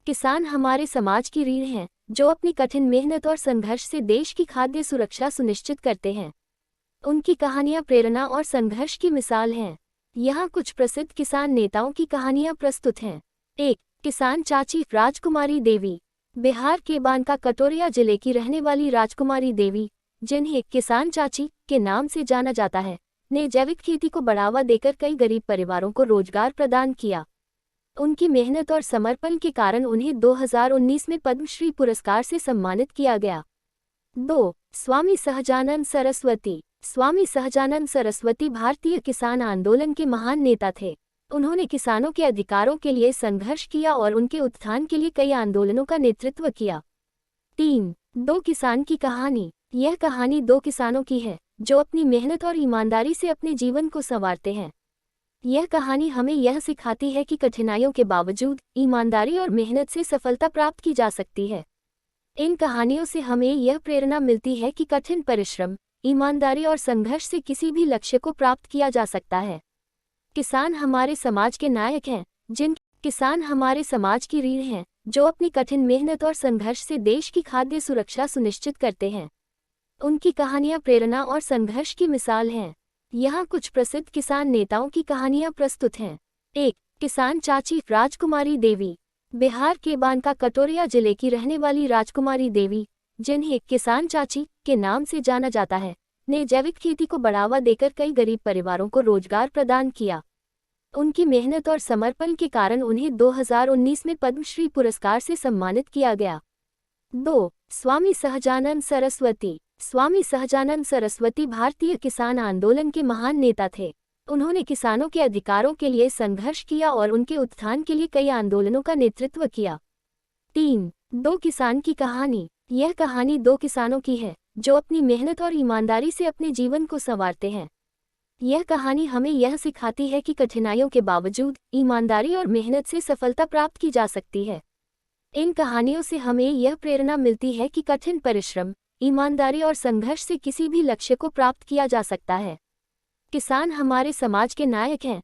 किसान हमारे समाज की रीढ़ हैं, जो अपनी कठिन मेहनत और संघर्ष से देश की खाद्य सुरक्षा सुनिश्चित करते हैं। उनकी कहानियां प्रेरणा और संघर्ष की मिसाल हैं। यहाँ कुछ प्रसिद्ध किसान नेताओं की कहानियां प्रस्तुत हैं। 1. किसान चाची राजकुमारी देवी। बिहार के बांका कटोरिया जिले की रहने वाली राजकुमारी देवी, जिन्हें किसान चाची के नाम से जाना जाता है, ने जैविक खेती को बढ़ावा देकर कई गरीब परिवारों को रोजगार प्रदान किया। उनकी मेहनत और समर्पण के कारण उन्हें 2019 में पद्मश्री पुरस्कार से सम्मानित किया गया। 2. स्वामी सहजानंद सरस्वती। स्वामी सहजानंद सरस्वती भारतीय किसान आंदोलन के महान नेता थे। उन्होंने किसानों के अधिकारों के लिए संघर्ष किया और उनके उत्थान के लिए कई आंदोलनों का नेतृत्व किया। 3. दो किसान की कहानी। यह कहानी दो किसानों की है, जो अपनी मेहनत और ईमानदारी से अपने जीवन को संवारते हैं। यह कहानी हमें यह सिखाती है कि कठिनाइयों के बावजूद ईमानदारी और मेहनत से सफलता प्राप्त की जा सकती है। इन कहानियों से हमें यह प्रेरणा मिलती है कि कठिन परिश्रम, ईमानदारी और संघर्ष से किसी भी लक्ष्य को प्राप्त किया जा सकता है। किसान हमारे समाज के नायक हैं। किसान हमारे समाज की रीढ़ हैं, जो अपनी कठिन मेहनत और संघर्ष से देश की खाद्य सुरक्षा सुनिश्चित करते हैं। उनकी कहानियां प्रेरणा और संघर्ष की मिसाल हैं। यहाँ कुछ प्रसिद्ध किसान नेताओं की कहानियां प्रस्तुत हैं। 1. किसान चाची राजकुमारी देवी। बिहार के बांका कटोरिया जिले की रहने वाली राजकुमारी देवी, जिन्हें किसान चाची के नाम से जाना जाता है, ने जैविक खेती को बढ़ावा देकर कई गरीब परिवारों को रोजगार प्रदान किया। उनकी मेहनत और समर्पण के कारण उन्हें 2019 में पद्मश्री पुरस्कार से सम्मानित किया गया। 2. स्वामी सहजानंद सरस्वती। स्वामी सहजानंद सरस्वती भारतीय किसान आंदोलन के महान नेता थे। उन्होंने किसानों के अधिकारों के लिए संघर्ष किया और उनके उत्थान के लिए कई आंदोलनों का नेतृत्व किया। 3. दो किसान की कहानी। यह कहानी दो किसानों की है, जो अपनी मेहनत और ईमानदारी से अपने जीवन को संवारते हैं। यह कहानी हमें यह सिखाती है कि कठिनाइयों के बावजूद ईमानदारी और मेहनत से सफलता प्राप्त की जा सकती है। इन कहानियों से हमें यह प्रेरणा मिलती है कि कठिन परिश्रम, ईमानदारी और संघर्ष से किसी भी लक्ष्य को प्राप्त किया जा सकता है। किसान हमारे समाज के नायक हैं।